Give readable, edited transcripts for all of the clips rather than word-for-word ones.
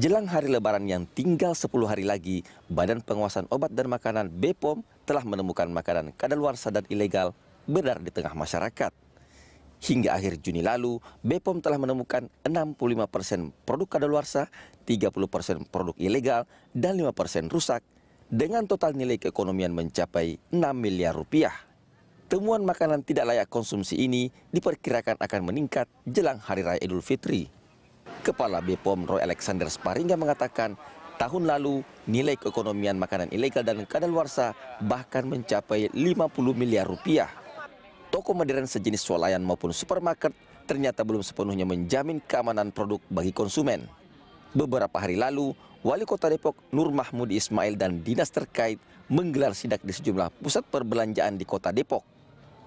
Jelang hari Lebaran yang tinggal 10 hari lagi, Badan Pengawasan Obat dan Makanan BPOM telah menemukan makanan kadaluarsa dan ilegal beredar di tengah masyarakat. Hingga akhir Juni lalu, BPOM telah menemukan 65% produk kadaluarsa, 30% produk ilegal, dan 5% rusak, dengan total nilai keekonomian mencapai 6 miliar rupiah. Temuan makanan tidak layak konsumsi ini diperkirakan akan meningkat jelang Hari Raya Idul Fitri. Kepala BPOM Roy Alexander Sparingga mengatakan, tahun lalu nilai keekonomian makanan ilegal dan kadaluarsa bahkan mencapai 50 miliar rupiah. Toko modern sejenis swalayan maupun supermarket ternyata belum sepenuhnya menjamin keamanan produk bagi konsumen. Beberapa hari lalu, Wali Kota Depok Nur Mahmudi Ismail dan dinas terkait menggelar sidak di sejumlah pusat perbelanjaan di Kota Depok.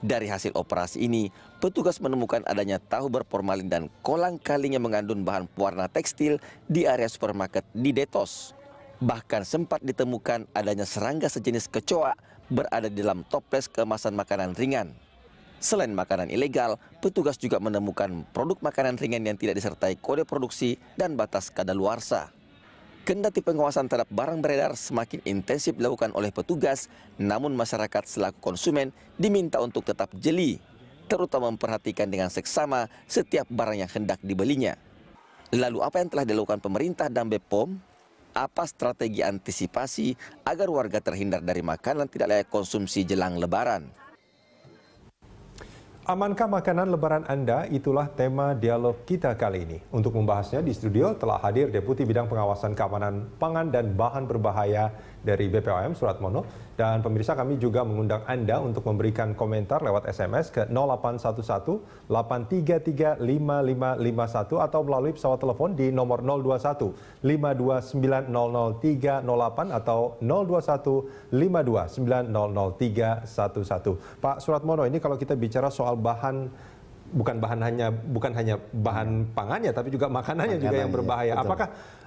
Dari hasil operasi ini, petugas menemukan adanya tahu berformalin dan kolang-kaling yang mengandung bahan pewarna tekstil di area supermarket di Detos. Bahkan sempat ditemukan adanya serangga sejenis kecoa berada di dalam toples kemasan makanan ringan. Selain makanan ilegal, petugas juga menemukan produk makanan ringan yang tidak disertai kode produksi dan batas kadaluarsa. Kendati pengawasan terhadap barang beredar semakin intensif dilakukan oleh petugas, namun masyarakat selaku konsumen diminta untuk tetap jeli, terutama memperhatikan dengan seksama setiap barang yang hendak dibelinya. Lalu apa yang telah dilakukan pemerintah dan BPOM? Apa strategi antisipasi agar warga terhindar dari makanan tidak layak konsumsi jelang Lebaran? Amankah makanan Lebaran Anda? Itulah tema dialog kita kali ini. Untuk membahasnya di studio telah hadir Deputi Bidang Pengawasan Keamanan Pangan dan Bahan Berbahaya dari BPOM, Suratmono. Dan pemirsa, kami juga mengundang Anda untuk memberikan komentar lewat SMS ke 0811-833-5551 atau melalui pesawat telepon di nomor 021-529-00308 atau 021-529-00311. Pak Suratmono, ini kalau kita bicara soal bahan, bukan hanya bahan pangannya, tapi juga makanannya juga yang berbahaya.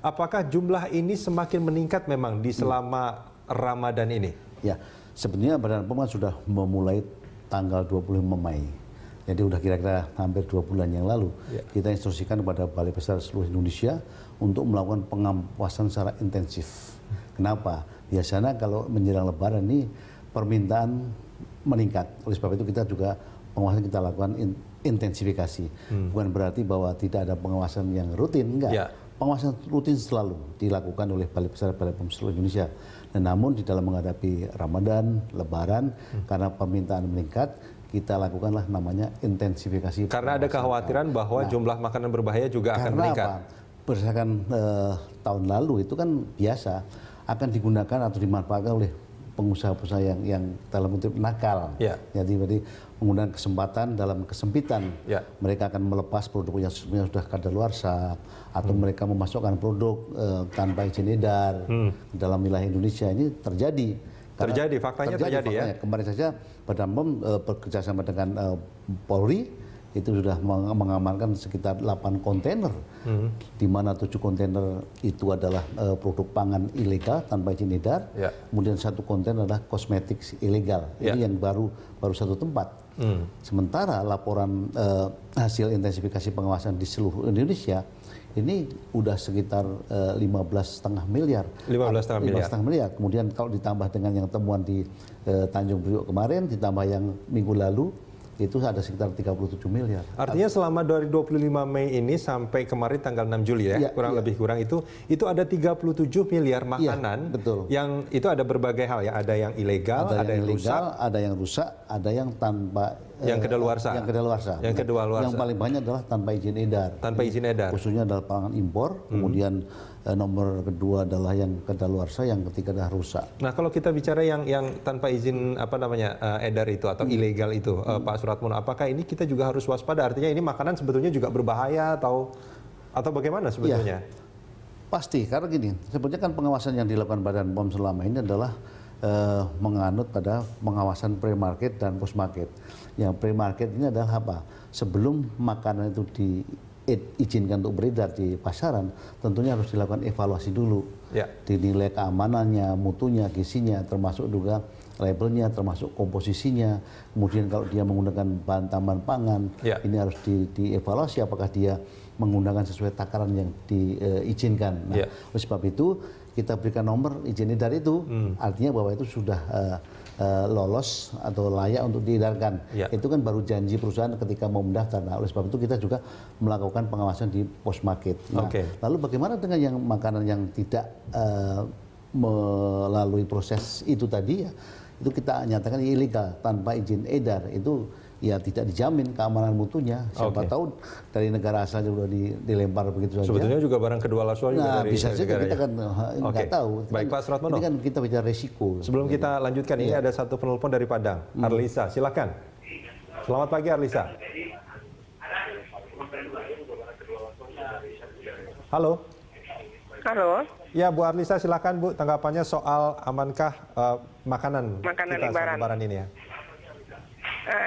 Apakah jumlah ini semakin meningkat memang di selama Ramadan ini? Ya, sebenarnya Badan POM sudah memulai tanggal 25 Mei. Jadi udah kira-kira hampir 2 bulan yang lalu. Kita instruksikan kepada Balai Besar seluruh Indonesia untuk melakukan pengawasan secara intensif. Kenapa? Biasanya kalau menjelang Lebaran ini permintaan meningkat. Oleh sebab itu kita juga pengawasan kita lakukan intensifikasi. Bukan berarti bahwa tidak ada pengawasan yang rutin, enggak. Pengawasan rutin selalu dilakukan oleh Balai Besar Balai POM seluruh Indonesia. Dan namun di dalam menghadapi Ramadan, Lebaran, karena permintaan meningkat, kita lakukanlah namanya intensifikasi. Karena ada kekhawatiran bahwa jumlah makanan berbahaya juga akan meningkat. Apa? Berdasarkan tahun lalu itu kan biasa akan digunakan atau dimanfaatkan oleh pengusaha-pengusaha yang dalam bentuk nakal. Jadi menggunakan kesempatan dalam kesempitan. Mereka akan melepas produk yang sudah kadaluarsa atau mereka memasukkan produk tanpa izin edar dalam wilayah Indonesia. Ini terjadi. Faktanya terjadi ya. Kemarin saja Badan POM bekerjasama dengan Polri itu sudah mengamankan sekitar 8 kontainer, di mana 7 kontainer itu adalah produk pangan ilegal tanpa izin edar, kemudian 1 kontainer adalah kosmetik ilegal. Ini yang baru satu tempat. Sementara laporan hasil intensifikasi pengawasan di seluruh Indonesia ini udah sekitar 15,5 miliar. 15,5 miliar. Kemudian kalau ditambah dengan yang temuan di Tanjung Priok kemarin, ditambah yang minggu lalu, itu ada sekitar 37 miliar. Artinya selama dari 25 Mei ini sampai kemarin tanggal 6 Juli ya, lebih kurang itu ada 37 miliar makanan yang itu ada berbagai hal ya, ada yang ilegal, ada yang rusak, ada yang tanpa kadaluarsa. Yang paling banyak adalah tanpa izin edar. Khususnya adalah pangan impor, kemudian nomor kedua adalah yang kadaluarsa, yang ketiga adalah rusak. Nah, kalau kita bicara yang tanpa izin edar itu atau ilegal itu, Pak Suratmono, apakah ini kita juga harus waspada? Artinya ini makanan sebetulnya juga berbahaya atau bagaimana sebetulnya? Pasti, karena gini, sebetulnya kan pengawasan yang dilakukan Badan POM selama ini adalah menganut pada pengawasan pre-market dan post-market. Yang pre-market ini adalah apa? Sebelum makanan itu diizinkan untuk beredar di pasaran, tentunya harus dilakukan evaluasi dulu. Dinilai keamanannya, mutunya, gizinya, termasuk juga labelnya, termasuk komposisinya. Kemudian kalau dia menggunakan bahan tambahan pangan, ini harus dievaluasi apakah dia menggunakan sesuai takaran yang diizinkan. Nah, oleh sebab itu kita berikan nomor izin edar itu, artinya bahwa itu sudah lolos atau layak untuk diedarkan. Itu kan baru janji perusahaan ketika mau mendaftar. Nah, oleh sebab itu kita juga melakukan pengawasan di post market. Nah, lalu bagaimana dengan yang makanan yang tidak melalui proses itu tadi ya? Itu kita nyatakan ilegal tanpa izin edar, itu ya tidak dijamin keamanan mutunya. Siapa tahu dari negara asalnya sudah dilempar begitu saja. Sebetulnya juga barang kedua luar juga dari bisa saja kita kan nggak tahu. Baik Pak Suratmono. Ini kan kita bicara resiko. Sebelum kita lanjutkan, ini ada satu penelpon dari Padang, Arlisa, silakan. Selamat pagi Arlisa. Halo. Halo. Ya Bu Arlisa, silakan Bu, tanggapannya soal amankah makanan kita lebaran ini ya?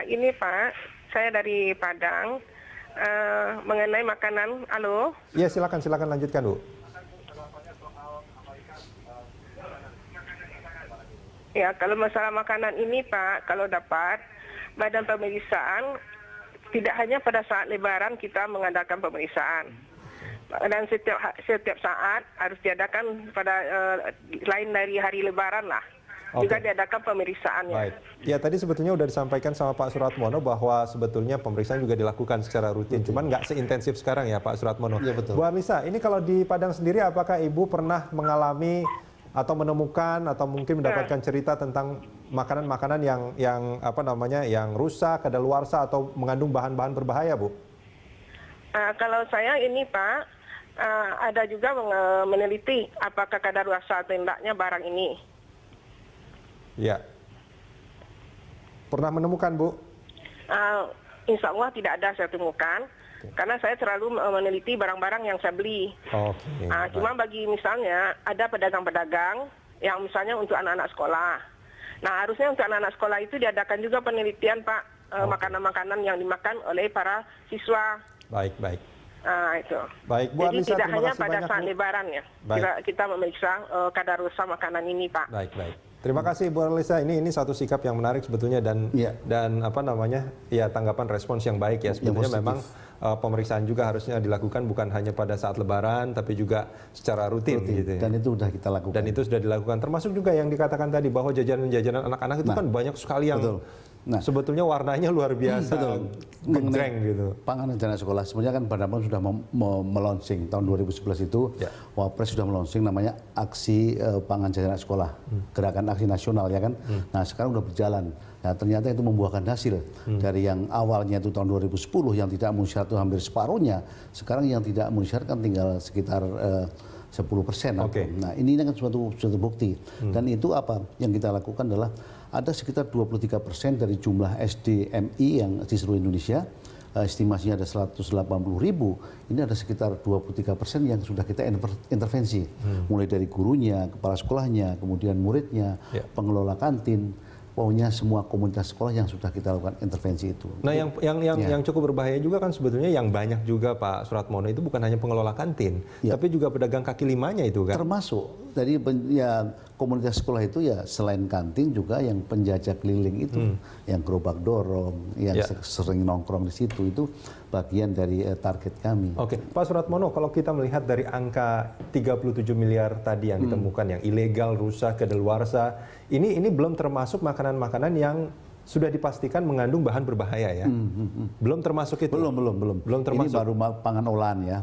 Ini Pak, saya dari Padang, mengenai makanan. Halo? Iya, silakan lanjutkan Bu. Ya, kalau masalah makanan ini Pak, kalau dapat badan pemeriksaan, tidak hanya pada saat lebaran kita mengadakan pemeriksaan. Dan setiap saat harus diadakan pada lain dari hari lebaran lah. Juga diadakan pemeriksaannya. Baik. Ya tadi sebetulnya sudah disampaikan sama Pak Suratmono bahwa sebetulnya pemeriksaan juga dilakukan secara rutin. Cuman nggak seintensif sekarang ya Pak Suratmono. Ya, betul. Bu Arlisa, ini kalau di Padang sendiri apakah Ibu pernah mengalami atau menemukan atau mungkin mendapatkan cerita tentang makanan-makanan yang rusak, kadaluarsa atau mengandung bahan-bahan berbahaya, Bu? Kalau saya ini Pak, ada juga meneliti apakah kadaluarsa atau tidaknya barang ini. Ya. Pernah menemukan, Bu? Insya Allah tidak ada saya temukan, karena saya selalu meneliti barang-barang yang saya beli. Cuma bagi misalnya ada pedagang-pedagang yang misalnya untuk anak-anak sekolah. Nah harusnya untuk anak-anak sekolah itu diadakan juga penelitian Pak, makanan-makanan yang dimakan oleh para siswa. Baik. Itu. Baik, Bu Arlisa, jadi tidak hanya pada banyak, saat lebaran ya, kita memeriksa kadaluarsa makanan ini Pak. Baik. Terima kasih Bu Arlisa. Ini satu sikap yang menarik sebetulnya dan tanggapan respons yang baik ya. Sebetulnya memang pemeriksaan juga harusnya dilakukan bukan hanya pada saat lebaran tapi juga secara rutin gitu ya. Dan itu sudah kita lakukan. Dan itu sudah dilakukan. Termasuk juga yang dikatakan tadi bahwa jajanan-jajanan anak-anak itu kan banyak sekali yang sebetulnya warnanya luar biasa. Genjreng gitu. Panganan jajanan sekolah sebenarnya kan Badan POM sudah melonsing tahun 2011 itu. Wapres sudah melonsing namanya aksi pangan jajanan sekolah. Gerakan aksi nasional ya kan. Nah sekarang udah berjalan. Nah ternyata itu membuahkan hasil dari yang awalnya itu tahun 2010 yang tidak memenuhi syarat itu hampir separuhnya. Sekarang yang tidak memenuhi syarat kan tinggal sekitar 10%. Nah ini kan suatu bukti. Dan itu apa yang kita lakukan adalah ada sekitar 23% dari jumlah SDMI yang di seluruh Indonesia. Estimasinya ada 180.000, ini ada sekitar 23% yang sudah kita intervensi. Mulai dari gurunya, kepala sekolahnya, kemudian muridnya, pengelola kantin, pokoknya semua komunitas sekolah yang sudah kita lakukan intervensi itu. Nah yang cukup berbahaya juga kan sebetulnya yang banyak juga Pak Suratmono itu bukan hanya pengelola kantin, tapi juga pedagang kaki limanya itu kan? Termasuk, jadi ya komunitas sekolah itu ya selain kantin juga yang penjajah keliling itu, yang gerobak dorong, yang sering nongkrong di situ, itu bagian dari target kami. Pak Suratmono, kalau kita melihat dari angka 37 miliar tadi yang ditemukan, yang ilegal, rusak, kadaluarsa, ini belum termasuk makanan-makanan yang sudah dipastikan mengandung bahan berbahaya ya? Belum termasuk itu? Belum termasuk. Ini baru pangan olahan ya.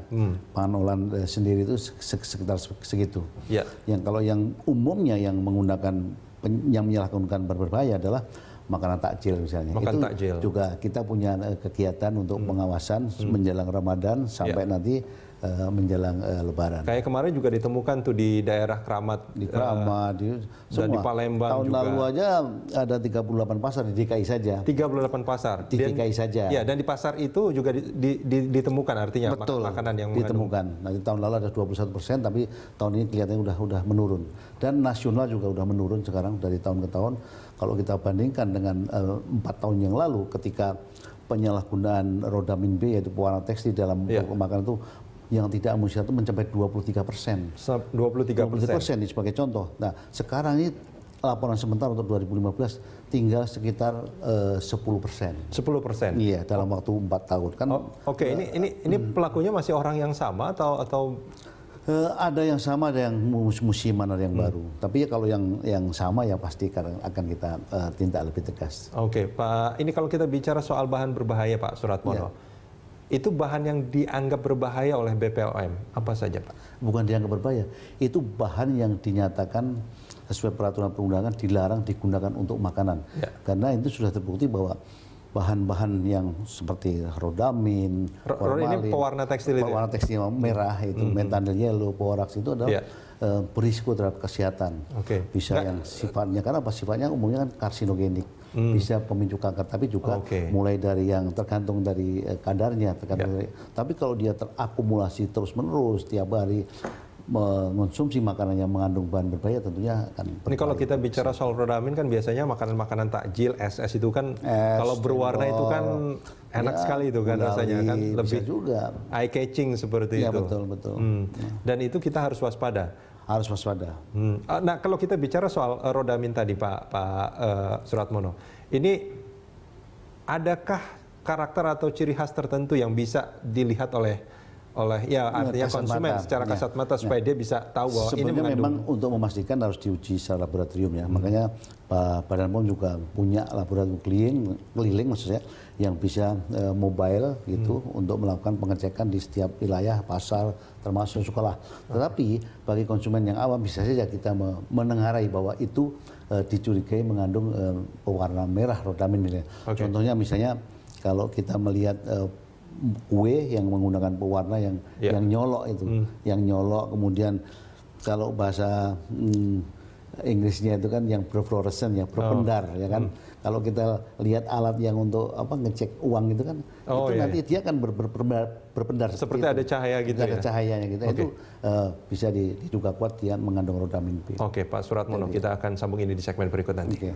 Pangan olahan sendiri itu sekitar segitu. Yang kalau yang umumnya yang menggunakan, yang menyalahgunakan bahan berbahaya adalah makanan takjil misalnya. Takjil. Juga kita punya kegiatan untuk pengawasan menjelang Ramadan sampai nanti menjelang Lebaran. Kayak kemarin juga ditemukan tuh di daerah Keramat. Di Keramat, dan di Palembang tahun juga. lalu aja ada 38 pasar di DKI saja. 38 pasar. Di DKI saja. Ya, dan di pasar itu juga ditemukan artinya makanan yang ditemukan. Nanti tahun lalu ada 21%, tapi tahun ini kelihatannya udah menurun. Dan nasional juga udah menurun sekarang dari tahun ke tahun. Kalau kita bandingkan dengan 4 tahun yang lalu ketika penyalahgunaan rodamin B yaitu pewarna tekstil dalam makanan itu yang tidak memenuhi syarat itu mencapai 23%. 23% ini sebagai contoh. Nah sekarang ini laporan sementara untuk 2015 tinggal sekitar 10%. 10%. Iya, dalam waktu 4 tahun kan. Oke, ini pelakunya masih orang yang sama atau ada yang sama, ada yang musiman, ada yang baru. Tapi ya kalau yang sama ya pasti akan kita tindak lebih tegas. Oke, Pak. Ini kalau kita bicara soal bahan berbahaya, Pak Suratmono, itu bahan yang dianggap berbahaya oleh BPOM apa saja, Pak? Bukan dianggap berbahaya, itu bahan yang dinyatakan sesuai peraturan perundangan dilarang digunakan untuk makanan. Karena itu sudah terbukti bahwa bahan-bahan yang seperti rodamin, formalin, ini pewarna tekstil itu. Pewarna tekstil merah itu, methanol yellow, borax itu adalah berisiko terhadap kesehatan. Bisa yang sifatnya, karena apa, sifatnya umumnya kan karsinogenik, bisa pemicu kanker, tapi juga mulai dari yang tergantung dari kadarnya, tapi kalau dia terakumulasi terus-menerus tiap hari mengonsumsi makanan yang mengandung bahan berbahaya tentunya akan. Ini kalau kita bicara soal rodamin kan biasanya makanan-makanan takjil, SS itu kan kalau berwarna itu kan enak sekali itu kan rasanya kan, lebih juga eye catching seperti itu. Betul. Dan itu kita harus waspada. Harus waspada. Nah, kalau kita bicara soal rodamin tadi Pak Suratmono, ini adakah karakter atau ciri khas tertentu yang bisa dilihat oleh artinya konsumen secara kasat mata supaya dia bisa tahu bahwa ini mengandung. Memang untuk memastikan harus diuji secara laboratorium ya. Makanya Badan POM juga punya laboratorium keliling maksudnya yang bisa mobile gitu untuk melakukan pengecekan di setiap wilayah, pasar, termasuk sekolah. Tetapi bagi konsumen yang awam bisa saja kita menengarai bahwa itu dicurigai mengandung pewarna merah rodamin misalnya. Contohnya misalnya kalau kita melihat kue yang menggunakan pewarna yang nyolok itu, yang nyolok, kemudian kalau bahasa Inggrisnya itu kan yang berfluoresen, yang berpendar, ya kan. Kalau kita lihat alat yang untuk ngecek uang itu kan, nanti dia akan berpendar. Seperti ada cahaya gitu ada cahayanya gitu. Itu bisa diduga kuat dia mengandung rodamin B. Oke, Pak Suratmono, kita akan sambung ini di segmen berikut nanti.